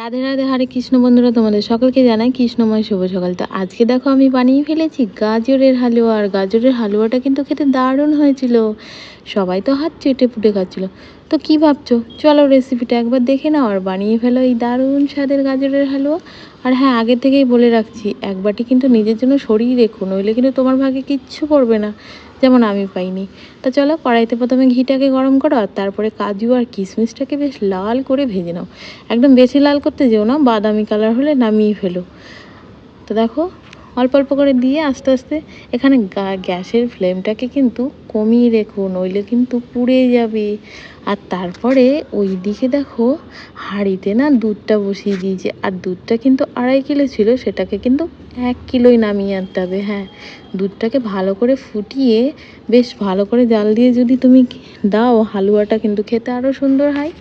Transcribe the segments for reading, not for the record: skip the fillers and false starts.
রাধে রাধে, হরে কৃষ্ণ। বন্ধুরা, তোমাদের সকলকে জানাই কৃষ্ণময় শুভ সকাল। তো আজকে দেখো আমি বানিয়ে ফেলেছি গাজরের হালুয়া। আর গাজরের হালুয়াটা কিন্তু খেতে দারুণ হয়েছিল। সবাই তো হাত চেটে পুটে খাচ্ছিল। তো কি ভাবছো, চলো রেসিপিটা একবার দেখে নাও আর বানিয়ে ফেলো এই দারুণ স্বাদের গাজরের হালুয়া। আর হ্যাঁ, আগে থেকেই বলে রাখছি, এক বাটি কিন্তু নিজের জন্য সরিয়ে রেখো, নইলে কিন্তু তোমার ভাগে কিচ্ছু পড়বে না, যেমন আমি পাইনি। তো চলো, কড়াইতে প্রথমে ঘিটাকে গরম করো, আর তারপরে কাজু আর কিশমিশটাকে বেশ লাল করে ভেজে নাও। একদম বেশি লাল করতে যেও না, বাদামি কালার হলে নামিয়ে ফেলো। তো দেখো, অল্প অল্প করে দিয়ে আস্তে আস্তে এখানে গ্যাসের ফ্লেমটাকে কিন্তু কমিয়ে রেখো, নইলে কিন্তু পুড়ে যাবে। আর তারপরে ওই দিকে দেখো, হাঁড়িতে না দুধটা বসিয়ে দিয়েছি। আর দুধটা কিন্তু 2.5 কিলো ছিল, সেটাকে কিন্তু 1 কিলোই নামিয়ে আনতে হবে। হ্যাঁ, দুধটাকে ভালো করে ফুটিয়ে বেশ ভালো করে জাল দিয়ে যদি তুমি দাও, হালুয়াটা কিন্তু খেতে আরও সুন্দর হয়।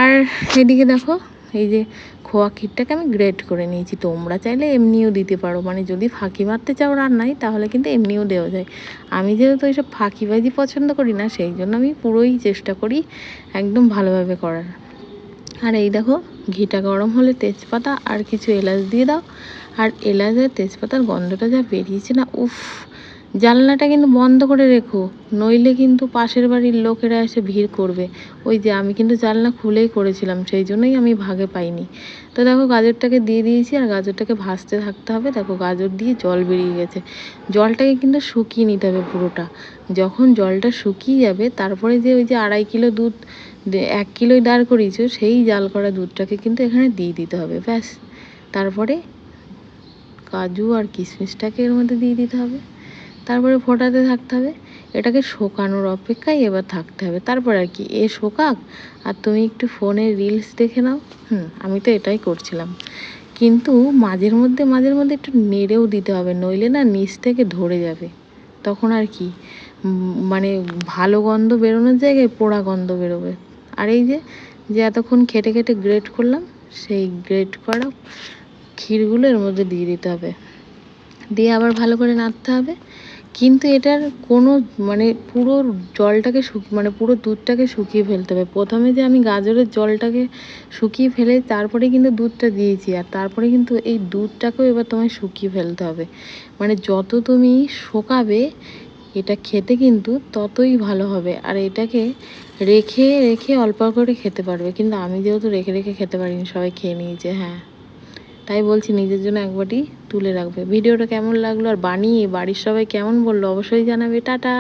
আর এদিকে দেখো, এই যে খোয়া ক্ষীরটাকে আমি গ্রেট করে নিয়েছি। তোমরা চাইলে এমনিও দিতে পারো, মানে যদি ফাঁকি মারতে চাও রান্নায় তাহলে কিন্তু এমনিও দেওয়া যায়। আমি যেহেতু এইসব ফাঁকিবাজি পছন্দ করি না, সেই জন্য আমি পুরোই চেষ্টা করি একদম ভালোভাবে করার। আর এই দেখো, ঘিটা গরম হলে তেজপাতা আর কিছু এলাচ দিয়ে দাও। আর এলাচ আর তেজপাতার গন্ধটা যা বেরিয়েছে না, উফ! জানলাটা কিন্তু বন্ধ করে রেখো, নইলে কিন্তু পাশের বাড়ির লোকেরা এসে ভিড় করবে। ওই যে আমি কিন্তু জানলা খুলেই করেছিলাম, সেই জন্যই আমি ভাগে পাইনি। তো দেখো, গাজরটাকে দিয়ে দিয়েছি আর গাজরটাকে ভাজতে থাকতে হবে। দেখো, গাজর দিয়ে জল বেরিয়ে গেছে। জলটাকে কিন্তু শুকিয়ে নিতে হবে পুরোটা। যখন জলটা শুকিয়ে যাবে, তারপরে যে ওই যে 2.5 কিলো দুধ 1 কিলোই দাঁড় করিয়েছো, সেই জাল করা দুধটাকে কিন্তু এখানে দিয়ে দিতে হবে। ব্যাস, তারপরে কাজু আর কিশমিশটাকে এর মধ্যে দিয়ে দিতে হবে। তারপরে ফোটাতে থাকতে হবে। এটাকে শোকানোর অপেক্ষায় এবার থাকতে হবে। তারপর আর কি, শোকাক আর তুমি একটু ফোনে রিলস দেখে নাও। আমি তো এটাই করছিলাম। কিন্তু মাঝের মধ্যে একটু নেড়েও দিতে হবে, নইলে না নিচ থেকে ধরে যাবে। তখন আর কি, মানে ভালো গন্ধ বেরোনোর জায়গায় পোড়া গন্ধ বেরোবে। আর এই যে যে এতক্ষণ খেটে খেটে গ্রেট করলাম, সেই গ্রেট করা ক্ষীরগুলো এর মধ্যে দিয়ে দিতে হবে। দিয়ে আবার ভালো করে নাড়তে হবে। কিন্তু এটার কোনো মানে পুরো জলটাকে মানে পুরো দুধটাকে শুকিয়ে ফেলতে হবে। প্রথমে যে আমি গাজরের জলটাকে শুকিয়ে ফেলে তারপরে কিন্তু দুধটা দিয়েছি, আর তারপরে কিন্তু এই দুধটাকেও এবার তোমায় শুকিয়ে ফেলতে হবে। মানে যত তুমি শোকাবে এটা খেতে কিন্তু ততই ভালো হবে। আর এটাকে রেখে রেখে অল্প করে খেতে পারবে, কিন্তু আমি যেহেতু রেখে রেখে খেতে পারিনি, সবাই খেয়ে নিয়েছে। হ্যাঁ, তাই বলছি নিজের জন্য এক বাটি তুলে রাখবে। ভিডিওটা কেমন লাগলো আর বানিয়ে বাড়ির সবাই কেমন বললো অবশ্যই জানাবে। টাটা।